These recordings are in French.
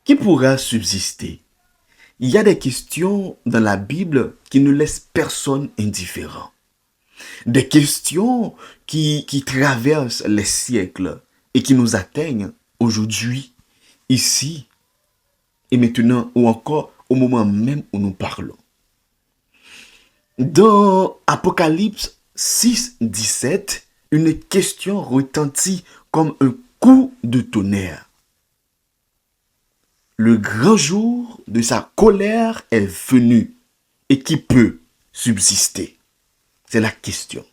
Qui pourra subsister? Il y a des questions dans la Bible qui ne laissent personne indifférent. Des questions qui traversent les siècles et qui nous atteignent aujourd'hui, ici et maintenant, ou encore au moment même où nous parlons. Dans Apocalypse 6, 17, une question retentit comme un coup de tonnerre. Le grand jour de sa colère est venu, et qui peut subsister? C'est la question.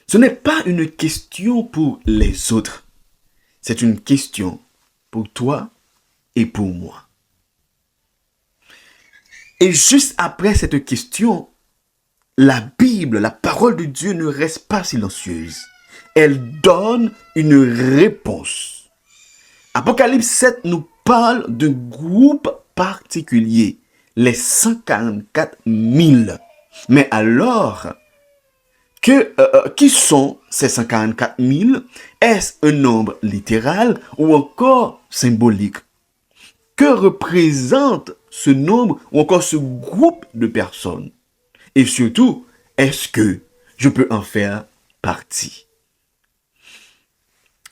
Ce n'est pas une question pour les autres. C'est une question pour toi et pour moi. Et juste après cette question, la Bible, la parole de Dieu ne reste pas silencieuse. Elle donne une réponse. Apocalypse 7 nous parle d'un groupe particulier, les 144 000. Mais alors, qui sont ces 144 000? Est-ce un nombre littéral ou encore symbolique? Que représente ce nombre ou encore ce groupe de personnes? Et surtout, est-ce que je peux en faire partie?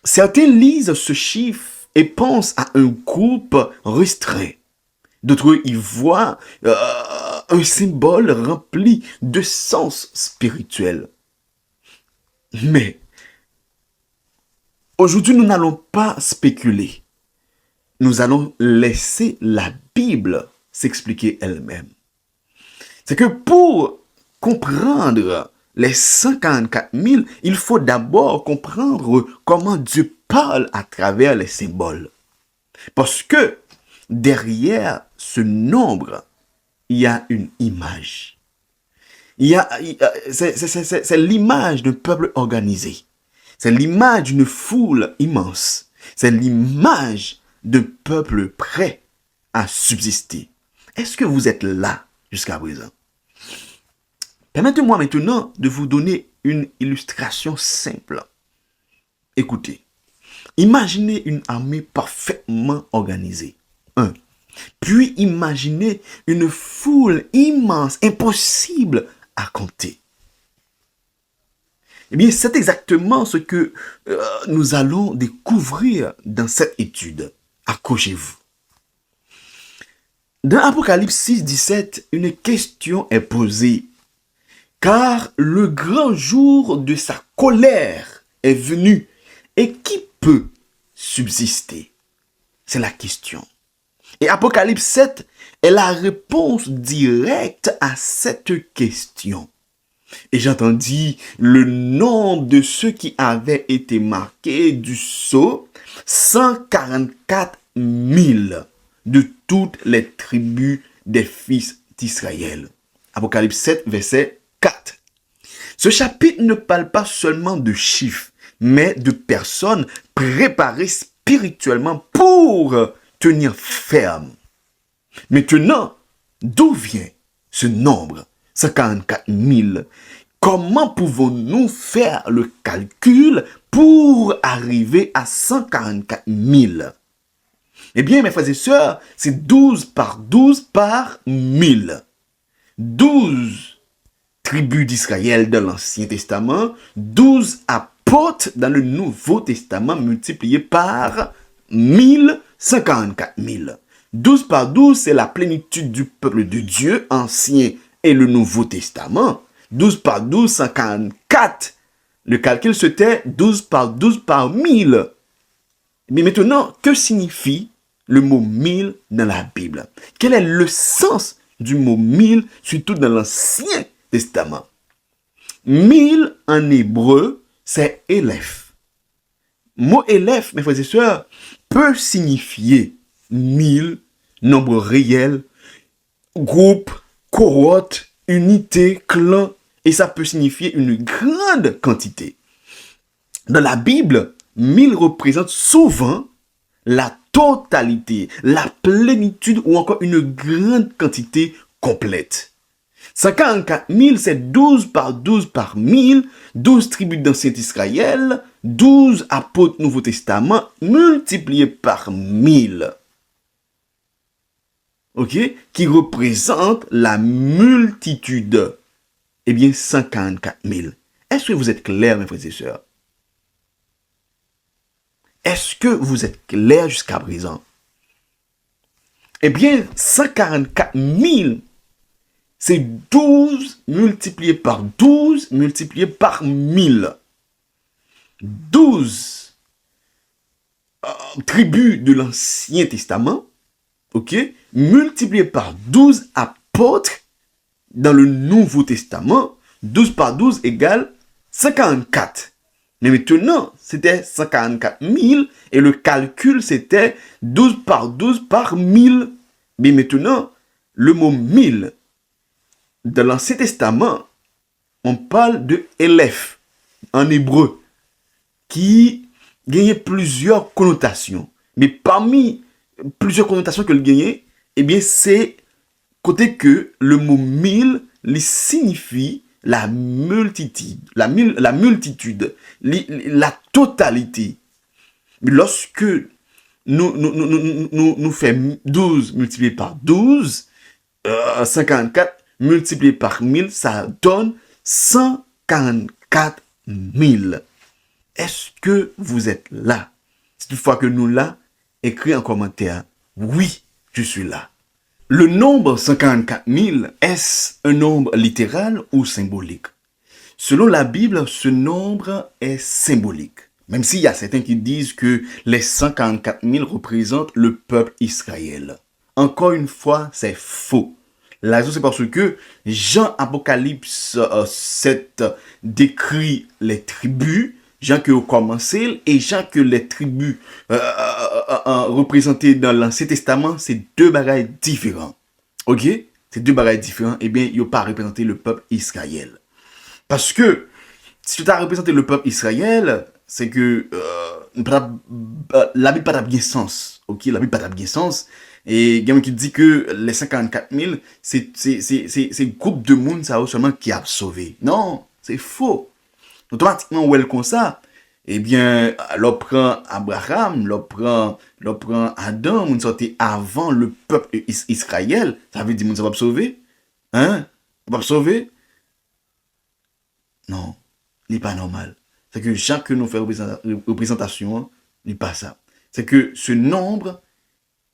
Certains lisent ce chiffre et pensent à un groupe restreint. D'autres y voient un symbole rempli de sens spirituel. Mais aujourd'hui, nous n'allons pas spéculer. Nous allons laisser la Bible s'expliquer elle-même. C'est que pour comprendre les 144 000, il faut d'abord comprendre comment Dieu parle à travers les symboles. Parce que derrière ce nombre, il y a une image. C'est l'image d'un peuple organisé. C'est l'image d'une foule immense. C'est l'image d'un peuple prêt à subsister. Est-ce que vous êtes là jusqu'à présent? Permettez-moi maintenant de vous donner une illustration simple. Écoutez, imaginez une armée parfaitement organisée. Puis imaginez une foule immense, impossible à compter. Eh bien, c'est exactement ce que nous allons découvrir dans cette étude. Accrochez-vous. Dans Apocalypse 6, 17, une question est posée. Car le grand jour de sa colère est venu, et qui peut subsister? C'est la question. Et Apocalypse 7 est la réponse directe à cette question. Et j'entendis le nom de ceux qui avaient été marqués du sceau, 144 000 de toutes les tribus des fils d'Israël. Apocalypse 7, verset 4. Ce chapitre ne parle pas seulement de chiffres, mais de personnes préparées spirituellement pour tenir ferme. Maintenant, d'où vient ce nombre, 144 000? Comment pouvons-nous faire le calcul pour arriver à 144 000? Eh bien, mes frères et sœurs, c'est 12 par 12 par 1000. 12 tribus d'Israël dans l'Ancien Testament, 12 apôtres dans le Nouveau Testament multipliés par 1000, 144 000. 12 par 12, c'est la plénitude du peuple de Dieu, Ancien et le Nouveau Testament. 12 par 12, 144. Le calcul, c'était 12 par 12 par 1000. Mais maintenant, que signifie le mot 1000 dans la Bible? Quel est le sens du mot 1000, surtout dans l'Ancien Testament? 1000 en hébreu, c'est élève. Mot élève, mes frères et sœurs, peut signifier 1000, nombre réel, groupe, cohorte, unité, clan, et ça peut signifier une grande quantité. Dans la Bible, 1000 représente souvent la totalité, la plénitude ou encore une grande quantité complète. 144 000, c'est 12 par 12 par 1000, 12 tribus d'Ancien Israël, 12 apôtres Nouveau Testament multipliés par 1000. ok, qui représente la multitude. Eh bien, 144 000. Est-ce que vous êtes clairs, mes frères et sœurs? Est-ce que vous êtes clairs jusqu'à présent? Eh bien, 144 000, c'est 12 multiplié par 12 multiplié par 1000. 12 tribus de l'Ancien Testament, ok, multiplié par 12 apôtres dans le Nouveau Testament. 12 par 12 égale 144. Mais maintenant, c'était 144 000 et le calcul, c'était 12 par 1000. Mais maintenant, le mot 1000, dans l'Ancien Testament, on parle de élève en hébreu, qui gagnait plusieurs connotations. Mais parmi plusieurs connotations que le gagnait, eh bien, c'est côté que le mot 1000 il signifie la multitude, la multitude, la totalité. Lorsque nous faisons 12 multiplié par 12, 54 multiplié par 1000, ça donne 144 000. Est-ce que vous êtes là? C'est une fois que nous là, écris en commentaire, oui, je suis là. Le nombre 144 000, est-ce un nombre littéral ou symbolique? Selon la Bible, ce nombre est symbolique. Même s'il y a certains qui disent que les 144 000 représentent le peuple Israël. Encore une fois, c'est faux. La raison, c'est parce que Jean Apocalypse 7 décrit les tribus, Jean qui a commencé, et Jean que les tribus représentées dans l'Ancien Testament, c'est deux bagailles différents. Ok? C'est deux bagailles différents. Eh bien, il n'y a pas représenté le peuple Israël. Parce que, si tu as représenté le peuple Israël, c'est que la Bible n'a pas bien sens. Ok? La Bible n'a pas bien sens. Et il y a quelqu'un qui dit que les 54 000, c'est le groupe de monde ça seulement qui a sauvé. Non, c'est faux. Automatiquement, où est comme ça? Eh bien, l'on prend Abraham, l'on prend Adam, on sortait avant le peuple Israël. Ça veut dire que ça va sauver? Hein? Ça va sauver? Non, ce n'est pas normal. C'est que chaque nous fait représentation, n'est pas ça. C'est que ce nombre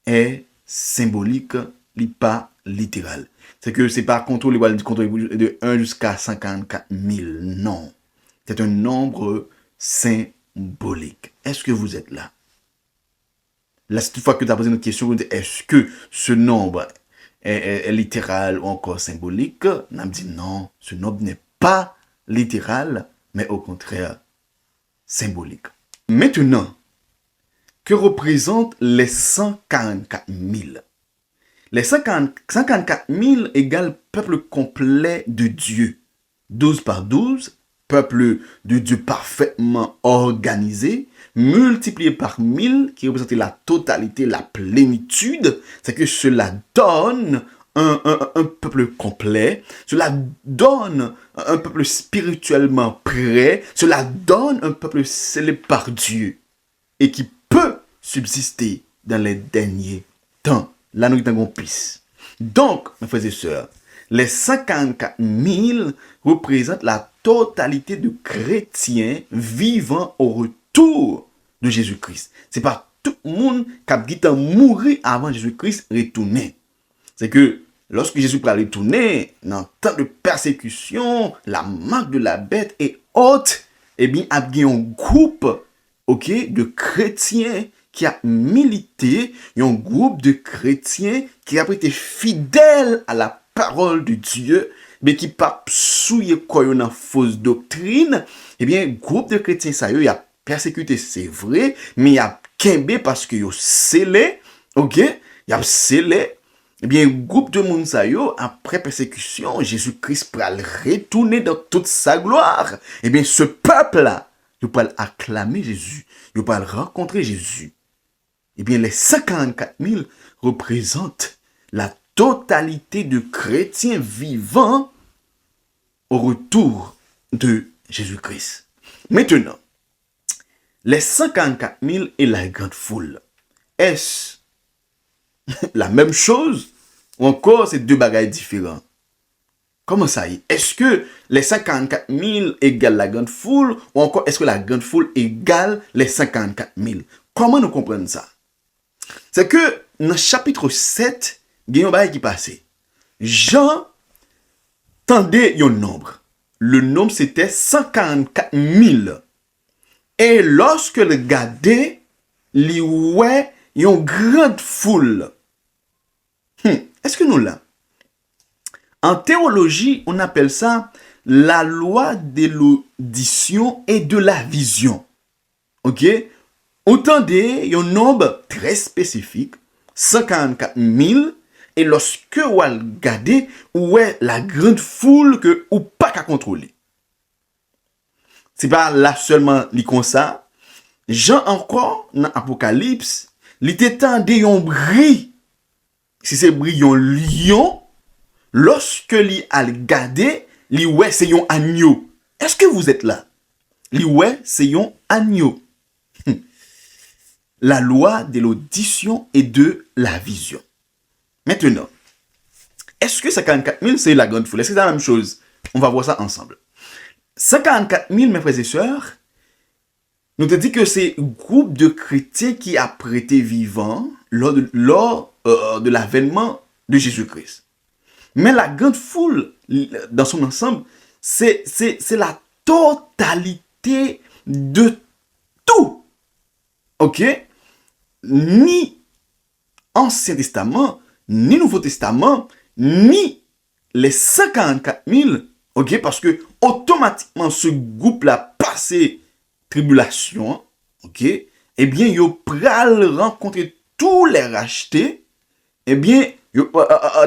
est symbolique, n'est pas littéral. C'est que c'est pas contrôle de 1 jusqu'à 54 000. Non. C'est un nombre symbolique. Est-ce que vous êtes là? Là, cette fois que tu as posé une question, est-ce que ce nombre est littéral ou encore symbolique? On a dit non, ce nombre n'est pas littéral, mais au contraire symbolique. Maintenant, que représentent les 144 000? Les 144 000 égale peuple complet de Dieu. 12 par 12, peuple de Dieu parfaitement organisé, multiplié par 1000, qui représente la totalité, la plénitude, c'est que cela donne un peuple complet, cela donne un peuple spirituellement prêt, cela donne un peuple scellé par Dieu et qui peut subsister dans les derniers temps. Là, nous avons pisse. Donc, mes frères et sœurs, les 54 000 représentent la totalité de chrétiens vivant au retour de Jésus-Christ. Ce n'est pas tout le monde qui a mouru avant Jésus-Christ retourner. C'est que lorsque Jésus va retourner, dans le temps de persécution, la marque de la bête est haute, eh bien, il y a un groupe de chrétiens qui a milité, il y a un groupe de chrétiens qui a été fidèles à la parole de Dieu, mais qui pas souillé quoi une fausse doctrine. Eh bien, groupe de chrétiens, ça y a persécuté, c'est vrai, mais il y a kembe parce que yo scellé, il y a scellé. Eh bien, groupe de monde ça yo, après persécution, Jésus-Christ pourra retourner dans toute sa gloire. Eh bien, ce peuple-là, il peut acclamer Jésus, il peut rencontrer Jésus. Eh bien, les 144 000 représentent la totalité de chrétiens vivants au retour de Jésus-Christ. Maintenant, les 144 000 et la grande foule, est-ce la même chose Ou encore, c'est deux bagages différents. Comment ça y est? Est-ce que les 54 000 égale la grande foule ou encore est-ce que la grande foule égale les 54 000? Comment nous comprenons ça? C'est que dans le chapitre 7, il y a un bagage qui passe. Jean tendait un nombre. Le nombre c'était 144 000. Et lorsque le gardait, il ouais, il y a une grande foule. Est-ce que nous là? En théologie, on appelle ça la loi de l'audition et de la vision. Ok? Entendez, il y a un nombre très spécifique, 144 000, et lorsque vous regardez, où est la grande foule que vous pas qu'à contrôler. C'est pas là seulement li comme ça. Jean encore, dans Apocalypse, il était tendé un bris. Si c'est bris un lion, lorsque li a regardé, li ouais c'est un agneau. Est-ce que vous êtes là? Li ouais c'est un agneau. La loi de l'audition et de la vision. Maintenant, est-ce que 54 000 c'est la grande foule? Est-ce que c'est la même chose? On va voir ça ensemble. 54 000, mes frères et sœurs, nous te dit que c'est un groupe de chrétiens qui a prêté vivant lors de l'avènement de Jésus-Christ. Mais la grande foule, dans son ensemble, c'est la totalité de tout. Ok? Ni Ancien Testament, ni Nouveau Testament, ni les 54 000. Ok? Parce que automatiquement, ce groupe-là passé tribulation. Ok? Eh bien, il pral rencontrer tous les rachetés. Eh bien,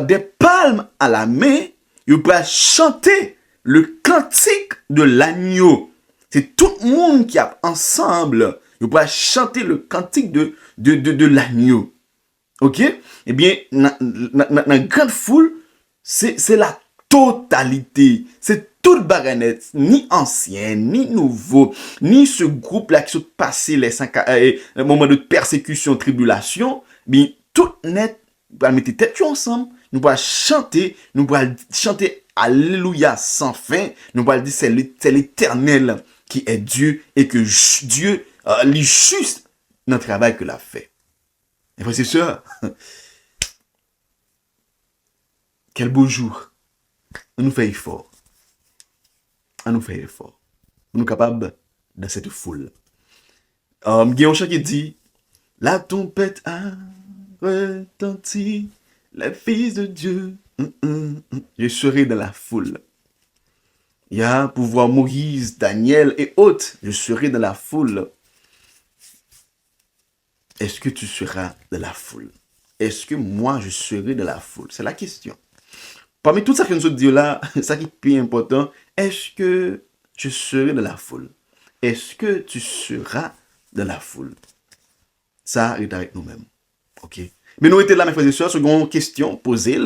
des palmes à la main, il pral chanter le cantique de l'agneau. C'est tout le monde qui a ensemble. Il pral chanter le cantique de l'agneau. Ok? Eh bien, dans la grande foule, c'est la totalité. C'est toute baranette, ni ancien, ni nouveau, ni ce groupe-là qui sont passés les moments de persécution, tribulation. Bien, tout net, nous allons mettre tête ensemble, nous allons chanter, Alléluia sans fin, nous allons dire c'est l'Éternel qui est Dieu et que Dieu est juste dans le travail qu'il a fait. Et frères et sœurs, quel beau jour. On nous fait effort. On nous fait effort. On nous capables dans cette foule. Il y a un chant qui dit, la trompette a retenti, les fils de Dieu, je serai dans la foule. Il y a pour voir Moïse, Daniel et autres, je serai dans la foule. Est-ce que tu seras dans la foule? Est-ce que moi je serai dans la foule? C'est la question. Parmi tout ça que nous autres disons là, ça qui est plus important, est-ce que je serai dans la foule? Est-ce que tu seras dans la foule? Ça est avec nous-mêmes. Ok? Mais nous étions là, mes frères et sœurs, seconde question posée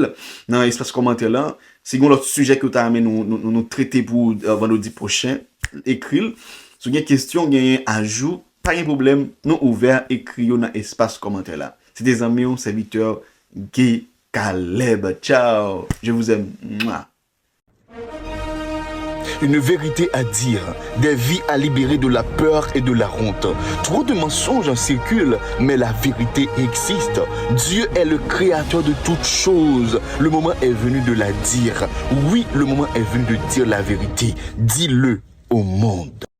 dans l'espace commentaire là. Second l'autre sujet que tu as amené nous traiter pour vendredi prochain, écrit. Si vous avez une question, vous avez un ajout, pas de problème, nous ouverts, écrit dans l'espace commentaire là. C'est des amis, un serviteur, Guy Caleb. Ciao, je vous aime. Mouah. Une vérité à dire, des vies à libérer de la peur et de la honte. Trop de mensonges en circulent, mais la vérité existe. Dieu est le créateur de toutes choses. Le moment est venu de la dire. Oui, le moment est venu de dire la vérité. Dis-le au monde.